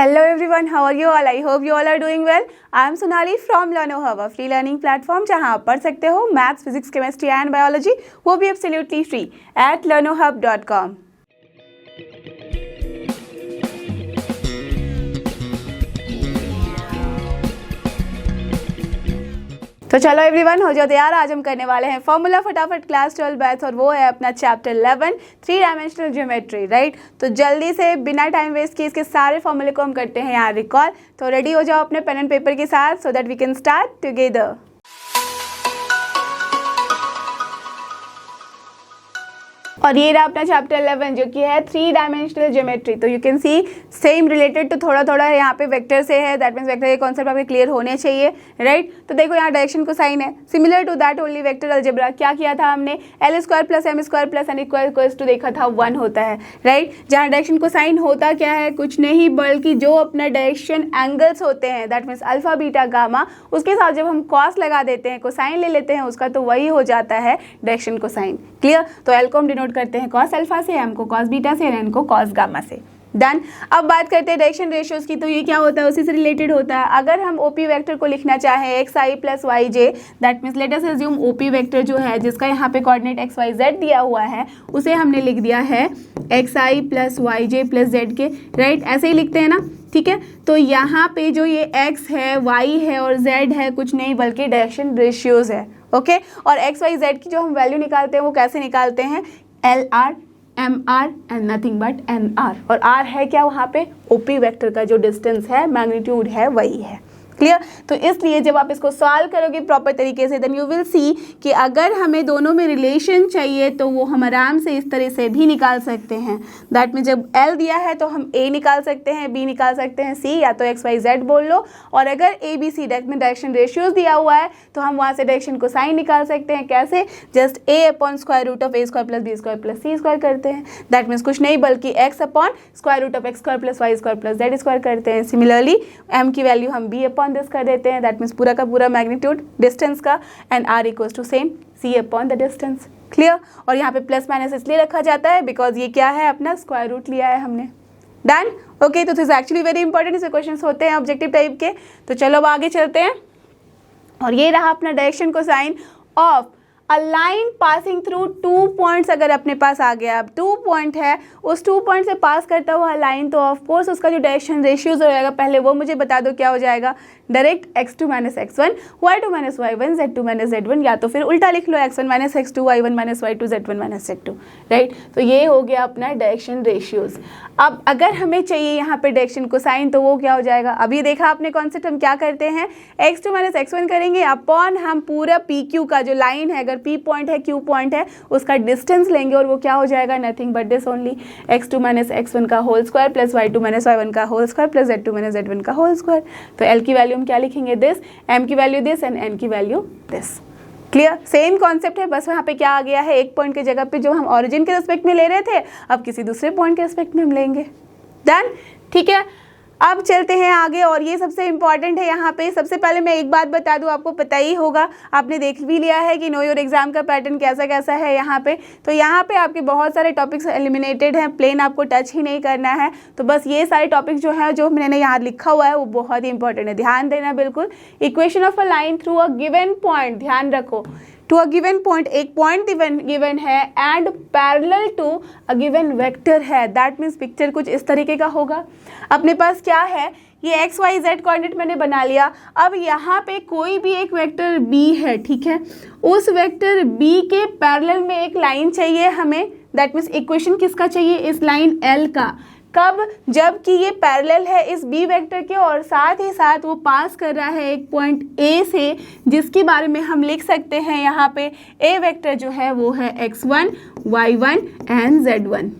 Hello everyone, how are you all? I hope you all are doing well. I am Sonali from LearnoHub, a free learning platform जहां आप पढ़ सकते हो maths, physics, chemistry and biology, वो भी absolutely free at learnohub.com। तो चलो everyone, हो जाओ तैयार। आज हम करने वाले हैं फॉर्मूला फटाफट क्लास 12 बैच, और वो है अपना chapter 11 three dimensional geometry, right. तो जल्दी से बिना टाइम वेस्ट किए इसके सारे फॉर्मूले को हम करते हैं यहाँ रिकॉल। तो रेडी हो जाओ अपने पेन एंड पेपर के साथ so that we can start together. और ये रहा अपना चैप्टर 11 जो कि है थ्री डायमेंशनल ज्योमेट्री। तो you can see same related to थोड़ा थोड़ा यहाँ पे वेक्टर से है, दैट मीन्स वेक्टर के कॉन्सेप्ट आपके क्लियर होने चाहिए, राइट। तो देखो यहाँ डायरेक्शन को साइन है, similar to that only vector algebra. क्या किया था हमने, L square plus M square plus N equals to देखा था 1 होता है, राइट। जहाँ डायरेक्शन को साइन होता क्या है, कुछ नहीं बल्कि जो अपना डायरेक्शन एंगल्स होते हैं, that means alpha beta gamma, उसके साथ जब हम कॉस लगा देते हैं, कोसाइन ले लेते हैं उसका, तो वही हो जाता है डायरेक्शन कोसाइन। क्लियर। तो एल को हम डिनोट करते हैं कॉस अल्फा से, एम को कॉस बीटा से, एन को कॉस गामा से। डन। अब बात करते हैं डायरेक्शन रेशियोज की। तो ये क्या होता है, उसी से रिलेटेड होता है। अगर हम ओपी वेक्टर को लिखना चाहें X I plus Y J, that means let us assume OP vector जो है जिसका यहाँ पे कोऑर्डिनेट एक्स वाई जेड दिया हुआ है, उसे हमने लिख दिया है x I plus Y J plus Z के, राइट। ऐसे ही लिखते हैं ना, ठीक है। तो यहाँ पे जो ये एक्स है, वाई है और जेड है, कुछ नहीं बल्कि डायरेक्शन रेशियोज है, ओके। और एक्स वाई जेड की जो हम वैल्यू निकालते हैं वो कैसे निकालते हैं, L R M R and nothing but N R. और आर है क्या, वहाँ पे ओपी वेक्टर का जो डिस्टेंस है, मैग्नीट्यूड है, वही है। क्लियर। तो इसलिए जब आप इसको सॉल्व करोगे प्रॉपर तरीके से, देन यू विल सी कि अगर हमें दोनों में रिलेशन चाहिए तो वो हम आराम से इस तरह से भी निकाल सकते हैं। दैट मीन जब एल दिया है तो हम ए निकाल सकते हैं, बी निकाल सकते हैं, सी, या तो एक्स वाई जेड बोल लो। और अगर A B C direction ratios दिया हुआ है तो हम वहाँ से डायरेक्शन को साइन निकाल सकते हैं। कैसे, just A upon square root of A square plus B square plus C square करते हैं। दैट मीन्स कुछ नहीं बल्कि X upon square root of X square plus Y square plus Z square करते हैं। सिमिलरली एम की value हम B upon this कर देते हैं, दैट मीन्स पूरा का पूरा मैग्नीट्यूड डिस्टेंस का, and R equals to same C upon the distance. Clear. और यहाँ पे प्लस माइनस इसलिए रखा जाता है बिकॉज ये क्या है, अपना स्क्वायर रूट लिया है हमने। डन। ओके। तो दिस एक्चुअली वेरी इंपॉर्टेंट, इसमें क्वेश्चन होते हैं ऑब्जेक्टिव टाइप के। तो चलो अब आगे चलते हैं। और ये रहा अपना direction cosine of a line passing through 2 points. अगर अपने पास आ गया, अब 2 पॉइंट है, उस 2 पॉइंट से पास करता हुआ लाइन, तो ऑफ कोर्स उसका जो डायरेक्शन रेशियोज हो जाएगा, पहले वो मुझे बता दो क्या हो जाएगा। Direct x2 minus x1, y2 minus y1, z2 minus z1, या तो फिर उल्टा लिख लो x1 minus x2, y1 minus y2, z1 minus z2, right. तो ये हो गया अपना डायरेक्शन रेशियोज। अब अगर हमें चाहिए यहाँ पे डायरेक्शन कोसाइन, तो वो क्या हो जाएगा, अभी देखा आपने कॉन्सेप्ट, हम क्या करते हैं, x2 माइनस x1 करेंगे अपॉन हम पूरा PQ का जो लाइन है, अगर P पॉइंट है, Q पॉइंट है, उसका डिस्टेंस लेंगे, और वो क्या हो जाएगा, nothing but this only x2 minus x1 का whole square plus y2 minus y1 का whole square plus z2 minus z1 का होल स्क्वायर। तो L की वैल्यू हम क्या लिखेंगे, दिस, M की वैल्यू दिस, एंड N की value this. Clear. Same concept है, बस वहाँ पे क्या आ गया है, एक पॉइंट की जगह पे जो हम ओरिजिन के रिस्पेक्ट में ले रहे थे, अब किसी दूसरे पॉइंट के रिस्पेक्ट में हम लेंगे। डन। ठीक है। अब चलते हैं आगे, और ये सबसे इंपॉर्टेंट है यहाँ पे। सबसे पहले मैं एक बात बता दूँ, आपको पता ही होगा, आपने देख भी लिया है कि नो योर एग्जाम का पैटर्न कैसा कैसा है यहाँ पे। तो यहाँ पे आपके बहुत सारे टॉपिक्स एलिमिनेटेड हैं, प्लेन आपको टच ही नहीं करना है। तो बस ये सारे टॉपिक्स जो है, जो मैंने यहाँ लिखा हुआ है, वो बहुत ही इंपॉर्टेंट है, ध्यान देना बिल्कुल। Equation of a line through a given point, ध्यान रखो, टू अ गिवन पॉइंट, एक पॉइंट गिवन है, and parallel to a given vector है। दैट मीन्स पिक्चर कुछ इस तरीके का होगा। अपने पास क्या है, ये एक्स वाई जेड कोऑर्डिनेट मैंने बना लिया। अब यहाँ पे कोई भी एक वेक्टर बी है, ठीक है, उस वेक्टर बी के पैरेलल में एक लाइन चाहिए हमें। दैट मीन्स इक्वेशन किसका चाहिए, इस लाइन एल का। कब, जबकि ये पैरेलल है इस बी वेक्टर के, और साथ ही साथ वो पास कर रहा है एक पॉइंट ए से, जिसके बारे में हम लिख सकते हैं यहाँ पे ए वेक्टर जो है वो है x1, y1 एंड z1।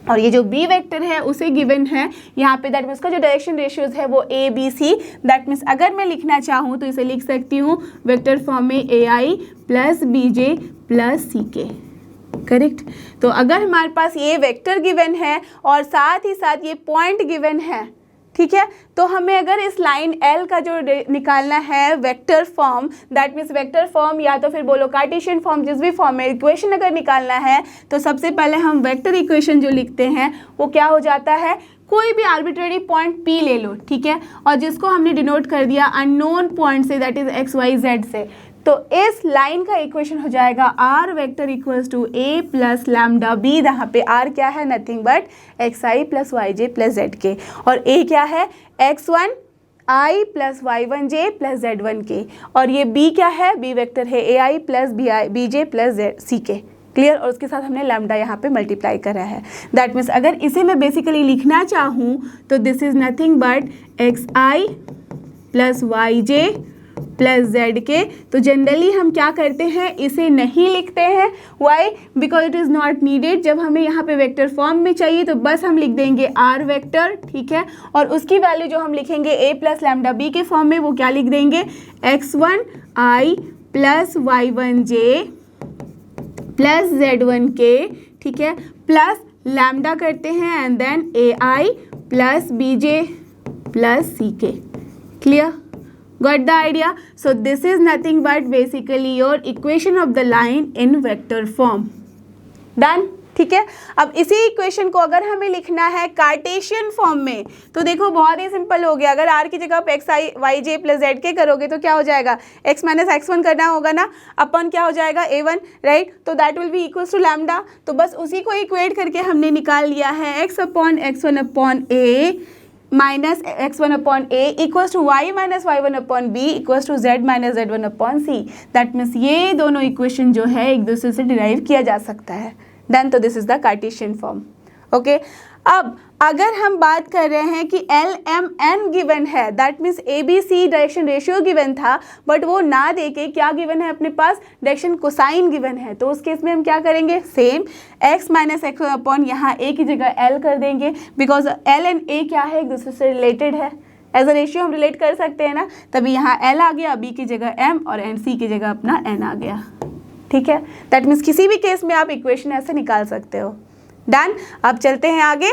और ये जो बी वेक्टर है उसे गिवन है यहाँ पे, दैट मीन्स उसका जो डायरेक्शन रेशियोज है वो A B C. That means अगर मैं लिखना चाहूँ तो इसे लिख सकती हूँ वेक्टर फॉर्म में ए I plus B J plus C के। करेक्ट। तो अगर हमारे पास ये वेक्टर गिवन है और साथ ही साथ ये पॉइंट गिवन है, ठीक है, तो हमें अगर इस लाइन एल का जो निकालना है vector form, that means vector form या तो फिर बोलो कार्टेशियन फॉर्म, जिस भी फॉर्म में इक्वेशन अगर निकालना है, तो सबसे पहले हम वेक्टर इक्वेशन जो लिखते हैं वो क्या हो जाता है, कोई भी आर्बिट्रेरी पॉइंट P ले लो, ठीक है, और जिसको हमने डिनोट कर दिया अननोन पॉइंट से, that is X Y Z से, तो इस लाइन का इक्वेशन हो जाएगा R vector equals to A plus lambda B, जहाँ पे आर क्या है, nothing but X I plus Y J plus Z K, और ए क्या है, X one I plus Y one J plus Z one K, और ये B क्या है, बी वेक्टर है A I plus B I B J plus Z C K. Clear, और उसके साथ हमने लैम्डा यहाँ पे मल्टीप्लाई करा है। दैट मीन्स अगर इसे मैं बेसिकली लिखना चाहूँ तो this is nothing but X I plus Y J plus Z K. तो जनरली हम क्या करते हैं, इसे नहीं लिखते हैं, why, because it is not needed. जब हमें यहाँ पे वेक्टर फॉर्म में चाहिए तो बस हम लिख देंगे आर वेक्टर, ठीक है, और उसकी वैल्यू जो हम लिखेंगे ए प्लस लैम्डा बी के फॉर्म में, वो क्या लिख देंगे, X one I plus Y one J plus Z one K, ठीक है, प्लस लैम्डा करते हैं and then A I plus B J plus C K. Clear, got the idea? So this is nothing but basically your equation of the line in vector form. Done? ठीक है, अब इसी equation को अगर हमें लिखना है कार्टेशियन फॉर्म में तो देखो बहुत ही सिंपल हो गया। अगर आर की जगह आप एक्स आई वाई जे प्लस जेड के करोगे तो क्या हो जाएगा, एक्स माइनस एक्स वन करना होगा ना, अपन क्या हो जाएगा ए वन, राइट, तो that will be equals to lambda. तो बस उसी को इक्वेट करके हमने निकाल लिया है X upon X one upon A minus X one upon A equals to Y minus Y one upon B equals to Z minus Z one upon C. That means ये दोनों इक्वेशन जो है एक दूसरे से डिराइव किया जा सकता है। डन, तो this is the Cartesian form. Okay, अब अगर हम बात कर रहे हैं कि एल एम एन गिवन है, that means A B C direction ratio given था, बट वो ना देके क्या गिवन है अपने पास, डायरेक्शन कोसाइन गिवन है, तो उस केस में हम क्या करेंगे, same x minus x upon यहाँ ए की जगह एल कर देंगे, बिकॉज एल एंड ए क्या है, एक दूसरे से रिलेटेड है, एज अ रेशियो हम रिलेट कर सकते हैं ना, तभी यहाँ एल आ गया, बी की जगह एम और एन सी की जगह अपना एन आ गया। ठीक है, दैट मीन्स किसी भी केस में आप इक्वेशन ऐसे निकाल सकते हो। डन, अब चलते हैं आगे।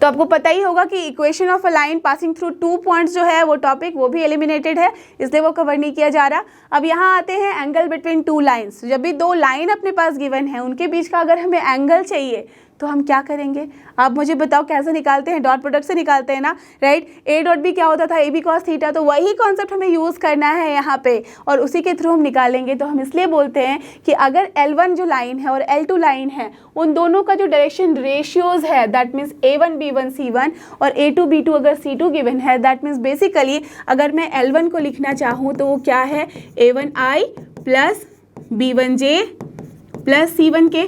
तो आपको पता ही होगा कि equation of a line passing through 2 points जो है वो टॉपिक वो भी एलिमिनेटेड है, इसलिए वो कवर नहीं किया जा रहा। अब यहाँ आते हैं एंगल बिटवीन 2 लाइन्स। जब भी 2 लाइन अपने पास गिवन है उनके बीच का अगर हमें एंगल चाहिए तो हम क्या करेंगे, आप मुझे बताओ कैसे निकालते हैं, डॉट प्रोडक्ट से निकालते हैं ना, राइट। ए डॉट बी क्या होता था, ए बी कॉस थीटा, तो वही कॉन्सेप्ट हमें यूज़ करना है यहाँ पे और उसी के थ्रू हम निकालेंगे। तो हम इसलिए बोलते हैं कि अगर L1 जो लाइन है और L2 लाइन है उन दोनों का जो डायरेक्शन रेशियोज है, that means A1 B1 C1 और A2 B2 अगर C2 गिवन है, दैट मीन्स बेसिकली अगर मैं L1 को लिखना चाहूँ तो वो क्या है, A1I plus B1J plus C1 के,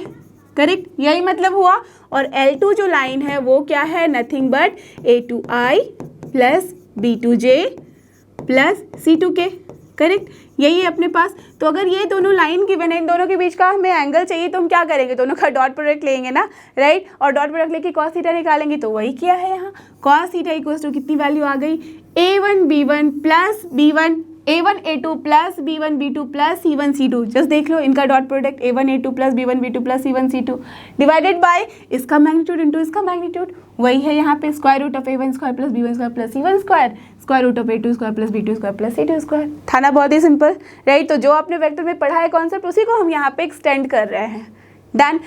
करेक्ट, यही मतलब हुआ। और L2 जो लाइन है वो क्या है, nothing but A2I plus B2J plus C2 के, करेक्ट, यही है अपने पास। तो अगर ये दोनों लाइन गिवन है, इन दोनों के बीच का हमें एंगल चाहिए तो हम क्या करेंगे, दोनों का डॉट प्रोडक्ट लेंगे ना, राइट, और डॉट प्रोडक्ट लेके कॉस थीटा निकालेंगे। तो वही किया है यहाँ, कॉस थीटा इक्वल्स टू कितनी वैल्यू आ गई, A1 B1 plus B1 A1 A2 plus B1 B2 plus C1 C2, just देख लो इनका dot product A1 A2 plus B1 B2 plus C1 C2 divided by इसका मैग्नीट्यूड इनटू इसका magnitude, वही है यहाँ पे square root of A1 square plus B1 square plus C1 square, square root of A2 square plus B2 square plus C2 square. था ना बहुत ही simple, right. तो जो आपने वेक्टर में पढ़ा है कॉन्सेप्ट उसी को हम यहाँ पे एक्सटेंड कर रहे हैं। डन,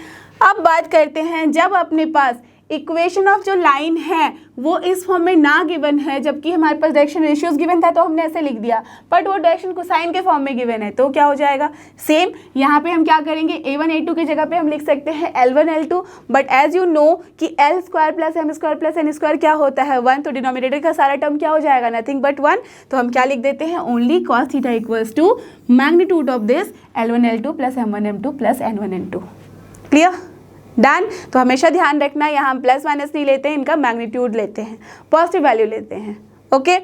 अब बात करते हैं जब अपने पास इक्वेशन ऑफ जो लाइन है वो इस फॉर्म में ना गिवन है, जबकि हमारे पास डायरेक्शन रेशियोज गिवन था तो हमने ऐसे लिख दिया, बट वो डायरेक्शन कोसाइन के फॉर्म में गिवन है, तो क्या हो जाएगा, सेम यहाँ पे हम क्या करेंगे, A1 A2 की जगह पे हम लिख सकते हैं L1 L2, but as you know कि L square plus M square plus N square क्या होता है 1, तो डिनोमिनेटर का सारा टर्म क्या हो जाएगा, नथिंग बट 1। तो हम क्या लिख देते हैं, only cos theta equals to magnitude of this L1 L2 plus M1 M2 plus N1 N2। Clear, done. तो हमेशा ध्यान रखना यहाँ हम प्लस माइनस नहीं लेते हैं, इनका मैग्नीट्यूड लेते हैं, पॉजिटिव वैल्यू लेते हैं। ओके,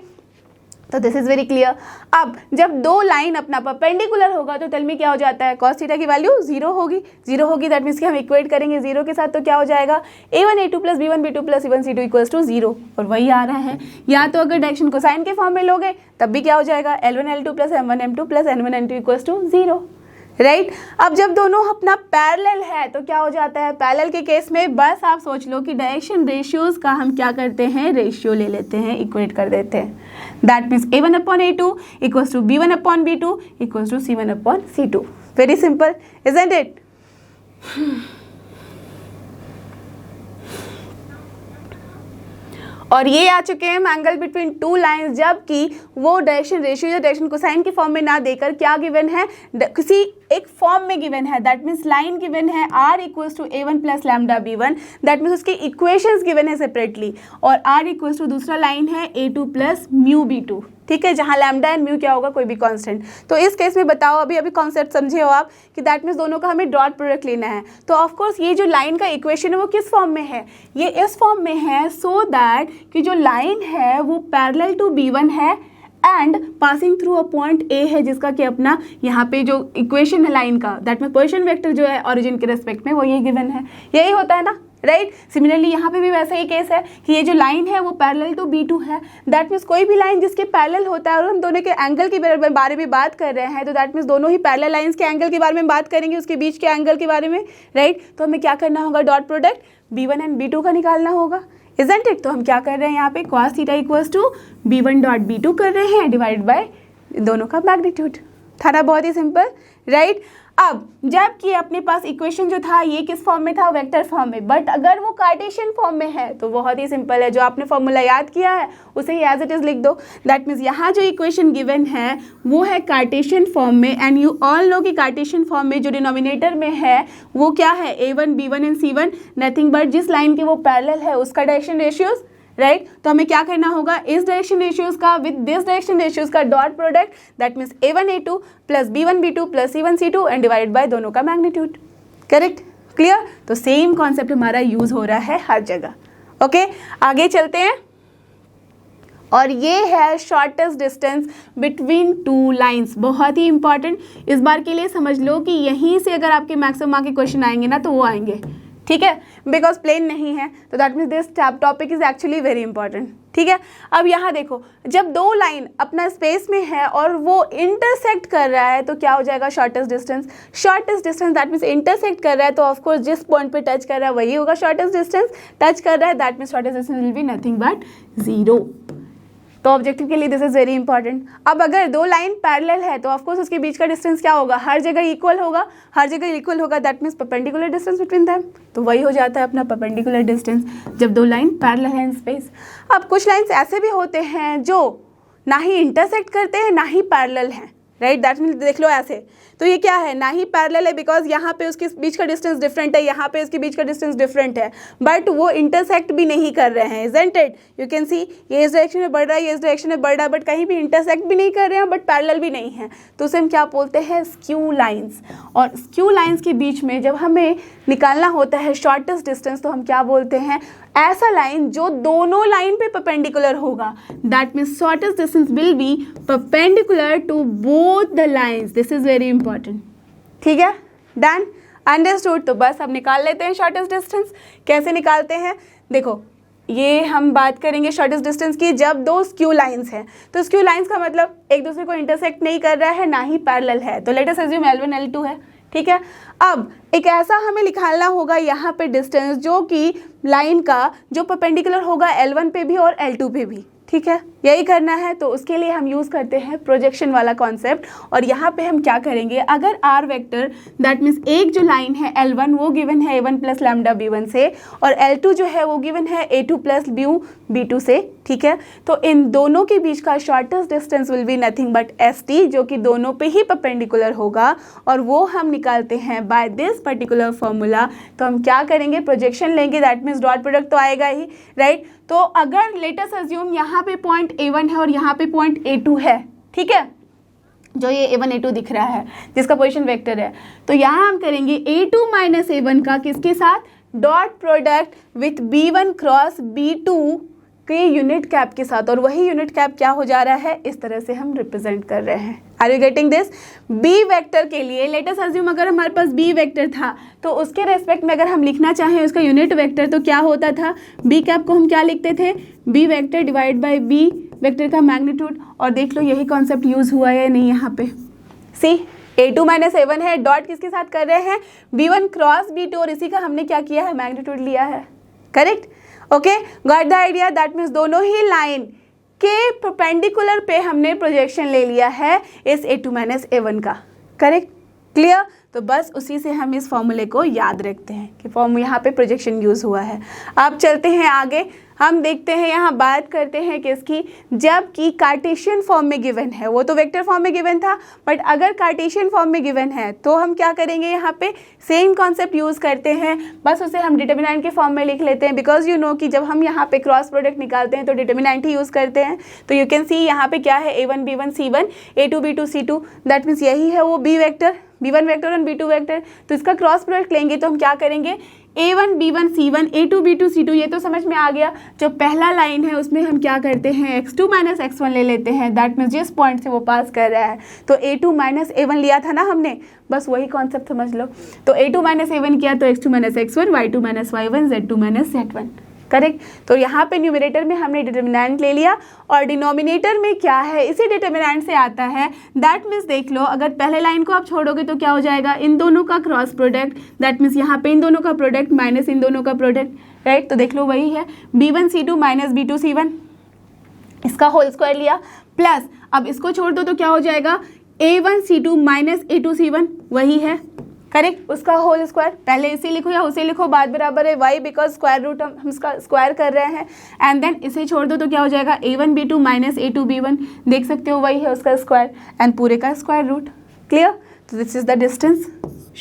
तो दिस इज वेरी क्लियर। अब जब 2 लाइन अपना परपेंडिकुलर होगा तो टेल मी क्या हो जाता है, कॉस थीटा की वैल्यू 0 होगी, 0 होगी, दैट मीन्स कि हम इक्वेट करेंगे 0 के साथ, तो क्या हो जाएगा, A1 A2 plus B1 B2 plus C1 C2 equals to 0, और वही आ रहा है। या तो अगर डायरेक्शन कोसाइन के फॉर्म में लोगे तब भी क्या हो जाएगा, L1 L2 plus M1 M2 plus N1 N2 equals to 0, right. अब जब दोनों अपना पैरेलल है तो क्या हो जाता है, पैरेलल के केस में बस आप सोच लो कि डायरेक्शन रेशियोज का हम क्या करते हैं, रेशियो ले लेते हैं, इक्वेट कर देते हैं। That means A1 upon A2 equals to B1 upon B2 equals to C1 upon C2। Very simple, isn't it? और ये आ चुके हैं एंगल बिटवीन टू लाइंस, जबकि वो डायरेक्शन रेशियो या डायरेक्शन कोसाइन की फॉर्म में ना देकर क्या गिवन है, किसी एक फॉर्म में गिवन है। दैट मीन्स लाइन गिवन है r equals to a1 plus lambda b1, that means उसके इक्वेशंस गिवन है सेपरेटली, और r इक्वल्स टू दूसरा लाइन है a2 प्लस म्यू b2, ठीक है, जहाँ लैम्डा एंड म्यू क्या होगा, कोई भी कांस्टेंट। तो इस केस में बताओ, अभी कॉन्सेप्ट समझे हो आप कि दैट मीन्स दोनों का हमें डॉट प्रोडक्ट लेना है। तो ऑफ कोर्स ये जो लाइन का इक्वेशन है वो किस फॉर्म में है, ये इस फॉर्म में है, सो दैट कि जो लाइन है वो पैरेलल टू b1 है and passing through a point A है, जिसका कि अपना यहाँ पे जो इक्वेशन है लाइन का, दैट मीन पोजीशन वेक्टर जो है ओरिजिन के रेस्पेक्ट में वो ये गिवन है, यही होता है ना, राइट। सिमिलरली यहाँ पे भी वैसा ही केस है कि ये जो लाइन है वो पैरेलल टू b2 है, दैट मीन्स कोई भी लाइन जिसके पैरेलल होता है और हम दोनों के एंगल के बारे में बात कर रहे हैं, तो दैट मीन्स दोनों ही पैरेलल लाइंस के एंगल के बारे में बात करेंगे, उसके बीच के एंगल के बारे में, राइट। तो हमें क्या करना होगा, dot product b1 and b2 का निकालना होगा, इजंट इट। तो हम क्या कर रहे हैं यहाँ पे cos theta equals to b1 dot b2 कर रहे हैं डिवाइड बाय दोनों का मैग्नीट्यूड, था ना, बहुत ही सिंपल, राइट। अब जबकि अपने पास इक्वेशन जो था ये किस फॉर्म में था, वेक्टर फॉर्म में, बट अगर वो कार्टेशियन फॉर्म में है तो बहुत ही सिंपल है, जो आपने फॉर्मूला याद किया है उसे ही एज इट इज लिख दो। दैट मीन्स यहाँ जो इक्वेशन गिवन है वो है कार्टेशियन फॉर्म में, एंड यू ऑल नो कि कार्टेशियन फॉर्म में जो डिनोमिनेटर में है वो क्या है, a1 b1 and c1, nothing but जिस लाइन के वो पैरेलल है उसका डायरेक्शन रेशियोज, राइट। तो हमें क्या करना होगा, इस डायरेक्शन रेशियोज का विद दिस डायरेक्शन रेशियोज का dot product, that means a1 a2 plus b1 b2 plus c1 c2 and divide by दोनों का मैग्नीट्यूड, करेक्ट, क्लियर। तो सेम कॉन्सेप्ट हमारा यूज हो रहा है हर जगह, ओके। आगे चलते हैं, और ये है shortest distance between two lines, बहुत ही इंपॉर्टेंट, इस बार के लिए समझ लो कि यहीं से अगर आपके मैक्सिमम के क्वेश्चन आएंगे ना तो वो आएंगे, ठीक है, बिकॉज प्लेन नहीं है, तो that means this topic is actually very important, ठीक है। अब यहाँ देखो, जब दो लाइन अपना स्पेस में है और वो इंटरसेक्ट कर रहा है तो क्या हो जाएगा, shortest distance. Shortest distance that means intersect कर रहा है, तो ऑफकोर्स जिस पॉइंट पे टच कर रहा है वही होगा शॉर्टेस्ट डिस्टेंस, टच कर रहा है that means shortest distance will be nothing but 0। तो ऑब्जेक्टिव के लिए दिस इज वेरी इंपॉर्टेंट। अब अगर दो लाइन पैरेलल है तो ऑफकोर्स उसके बीच का डिस्टेंस क्या होगा, हर जगह इक्वल होगा, हर जगह इक्वल होगा, that means perpendicular distance between them, तो वही हो जाता है अपना परपेंडिकुलर डिस्टेंस जब दो लाइन पैरेलल है इन स्पेस। अब कुछ लाइन्स ऐसे भी होते हैं जो ना ही इंटरसेक्ट करते हैं ना ही पैरेलल हैं, राइट, दैट मीन्स देख लो ऐसे, तो ये क्या है, ना ही पैरेलल है बिकॉज यहाँ पे उसके बीच का डिस्टेंस डिफरेंट है, यहाँ पे उसके बीच का डिस्टेंस डिफरेंट है, बट वो इंटरसेक्ट भी नहीं कर रहे हैं, इजंट इट। यू कैन सी ये इस डायरेक्शन में बढ़ रहा है, ये इस डायरेक्शन में बढ़ रहा है, बट कहीं भी इंटरसेक्ट भी नहीं कर रहे हैं बट पैरेलल भी नहीं है, तो उसे हम क्या बोलते हैं, स्क्यू लाइन्स। और स्क्यू लाइन्स के बीच में जब हमें निकालना होता है शॉर्टेस्ट डिस्टेंस तो हम क्या बोलते हैं, ऐसा लाइन जो दोनों लाइन पे परपेंडिकुलर होगा, that means shortest distance will be perpendicular to both the lines, this is very important, ठीक है, डन, अंडरस्टूड। तो बस अब निकाल लेते हैं शॉर्टेस्ट डिस्टेंस। कैसे निकालते हैं, देखो ये हम बात करेंगे शॉर्टेस्ट डिस्टेंस की जब दो स्क्यू लाइंस हैं, तो स्क्यू लाइंस का मतलब एक दूसरे को इंटरसेक्ट नहीं कर रहा है ना ही पैरेलल है, तो late us assume L1 L2 है, ठीक है। अब एक ऐसा हमें निकालना होगा यहाँ पे डिस्टेंस जो कि लाइन का जो परपेंडिकुलर होगा L1 पे भी और L2 पे भी, ठीक है, यही करना है। तो उसके लिए हम यूज़ करते हैं प्रोजेक्शन वाला कॉन्सेप्ट, और यहाँ पे हम क्या करेंगे, अगर आर वेक्टर दैट मीन्स एक जो लाइन है L1 वो गिवन है A1 प्लस लैम्डा B1 से, और L2 जो है वो गिवन है A2 प्लस म्यू B2 से, ठीक है। तो इन दोनों के बीच का shortest distance will be nothing but ST, जो कि दोनों पे ही परपेंडिकुलर होगा, और वो हम निकालते हैं बाय दिस पर्टिकुलर फॉर्मूला। तो हम क्या करेंगे, प्रोजेक्शन लेंगे, दैट मीन्स डॉट प्रोडक्ट तो आएगा ही, राइट। तो अगर लेट अस अज्यूम यहाँ पे पॉइंट A1 है और यहाँ पे पॉइंट A2 है, ठीक है, जो ये A1 A2 दिख रहा है जिसका पोजीशन वेक्टर है, तो यहाँ हम करेंगे A2 माइनस A1 का किसके साथ, dot product with B1 cross B2 के यूनिट कैप के साथ, और वही यूनिट कैप क्या हो जा रहा है, इस तरह से हम रिप्रेजेंट कर रहे हैं। Are you getting this? B vector के लिए लेट अस अज्यूम अगर हमारे पास बी वेक्टर था तो उसके रेस्पेक्ट में अगर हम लिखना चाहें उसका यूनिट वेक्टर तो क्या होता था, बी कैप को हम क्या लिखते थे, B vector divide by B vector का मैग्नीट्यूड। और देख लो यही कॉन्सेप्ट यूज हुआ है नहीं यहाँ पे, सी A2 माइनस A1 है, डॉट किसके साथ कर रहे हैं, B1 क्रॉस B2, और इसी का हमने क्या किया है, मैग्नीट्यूड लिया है, correct, okay, got the idea. That means दोनों ही लाइन के परपेंडिकुलर पे हमने प्रोजेक्शन ले लिया है इस A2 माइनस A1 का, करेक्ट, क्लियर। तो बस उसी से हम इस फॉर्मूले को याद रखते हैं कि फॉर्म यहाँ पे प्रोजेक्शन यूज़ हुआ है। अब चलते हैं आगे, हम देखते हैं यहाँ बात करते हैं किसकी, जबकि कार्टेशियन फॉर्म में गिवन है, वो तो वेक्टर फॉर्म में गिवन था, बट अगर कार्टेशियन फॉर्म में गिवन है तो हम क्या करेंगे, यहाँ पे सेम कॉन्सेप्ट यूज़ करते हैं, बस उसे हम डिटर्मिनेंट के फॉर्म में लिख लेते हैं, बिकॉज यू नो कि जब हम यहाँ पे क्रॉस प्रोडक्ट निकालते हैं तो डिटर्मिनेंट ही यूज़ करते हैं। तो यू कैन सी यहाँ पे क्या है, A1 B1 C1 A2 B2 C2, that means यही है वो B वेक्टर, B1 वेक्टर और B2 वेक्टर। तो इसका क्रॉस प्रोडक्ट लेंगे तो हम क्या करेंगे, A1 B1 C1 A2 B2 C2, ये तो समझ में आ गया। जो पहला लाइन है उसमें हम क्या करते हैं, x2 माइनस x1 ले लेते हैं, दैट मीन्स जिस पॉइंट से वो पास कर रहा है। तो A2 माइनस A1 लिया था ना हमने, बस वही कॉन्सेप्ट समझ लो। तो A2 माइनस A1 किया तो x2 minus x1 y2 minus y1 z2 minus z1, correct. तो यहाँ पे न्यूमरेटर में हमने डिटर्मिनेंट ले लिया और डिनोमिनेटर में क्या है, इसी डिटर्मिनेंट से आता है, दैट मीन्स देख लो अगर पहले लाइन को आप छोड़ोगे तो क्या हो जाएगा, इन दोनों का क्रॉस प्रोडक्ट, दैट मीन्स यहाँ पे इन दोनों का प्रोडक्ट माइनस इन दोनों का प्रोडक्ट, राइट। तो देख लो वही है B1 C2 minus B2 C1, इसका होल स्क्वायर लिया, प्लस अब इसको छोड़ दो तो क्या हो जाएगा, A1 C2 minus A2 C1, वही है, करेक्ट, उसका होल स्क्वायर। पहले इसे लिखो या उसे लिखो, बात बराबर है, वाई बिकॉज स्क्वायर रूट हम इसका स्क्वायर कर रहे हैं, एंड देन इसे छोड़ दो तो क्या हो जाएगा, A1 B2 minus A2 B1, देख सकते हो वही है उसका स्क्वायर, एंड पूरे का स्क्वायर रूट, क्लियर। तो this is the distance,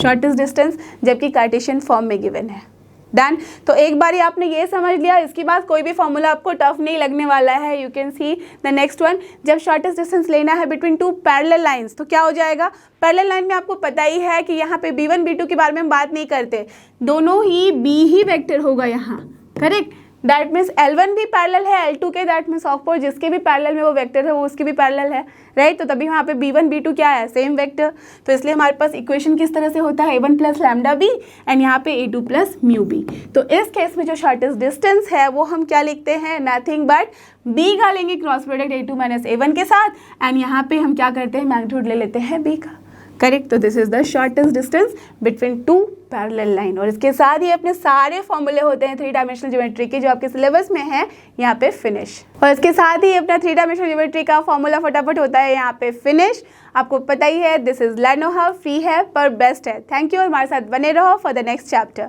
shortest distance, जबकि कार्टेशियन फॉर्म में गिवन है। डन। तो एक बार आपने ये समझ लिया, इसके बाद कोई भी फॉर्मूला आपको टफ नहीं लगने वाला है। You can see the next one, जब शॉर्टेस्ट डिस्टेंस लेना है बिटवीन टू पैरेलल लाइंस तो क्या हो जाएगा, पैरेलल लाइन में आपको पता ही है कि यहाँ पे B1 B2 के बारे में हम बात नहीं करते, दोनों ही B ही वेक्टर होगा यहाँ, करेक्ट। दैट मीन्स L1 भी पैरेलल है L2 के, दैट मीन्स ऑफ कोर्स जिसके भी पैरेलल में वो वेक्टर है वो उसके भी पैरेलल है, राइट। तो तभी वहाँ पे B1 B2 क्या है, सेम वेक्टर। तो इसलिए हमारे पास इक्वेशन किस तरह से होता है, A1 plus lambda B and यहाँ पे A2 प्लस म्यू बी। तो इस केस में जो शॉर्टेस्ट डिस्टेंस है वो हम क्या लिखते हैं, नथिंग बट B का लेंगे cross product A2 minus A1 के साथ, एंड यहाँ पे हम क्या करते हैं, मैग्नीट्यूड ले लेते हैं B का, करेक्ट। तो this is the shortest distance between two parallel line. और इसके साथ ही अपने सारे फॉर्मूले होते हैं 3 डायमेंशनल ज्योमेट्री के जो आपके सिलेबस में है यहाँ पे फिनिश। और इसके साथ ही अपना 3 डायमेंशनल ज्योमेट्री का फॉर्मूला फटाफट होता है यहाँ पे फिनिश। आपको पता ही है, दिस इज लेनोहा, फ्री है पर बेस्ट है। थैंक यू और हमारे साथ बने रहो फॉर द नेक्स्ट चैप्टर।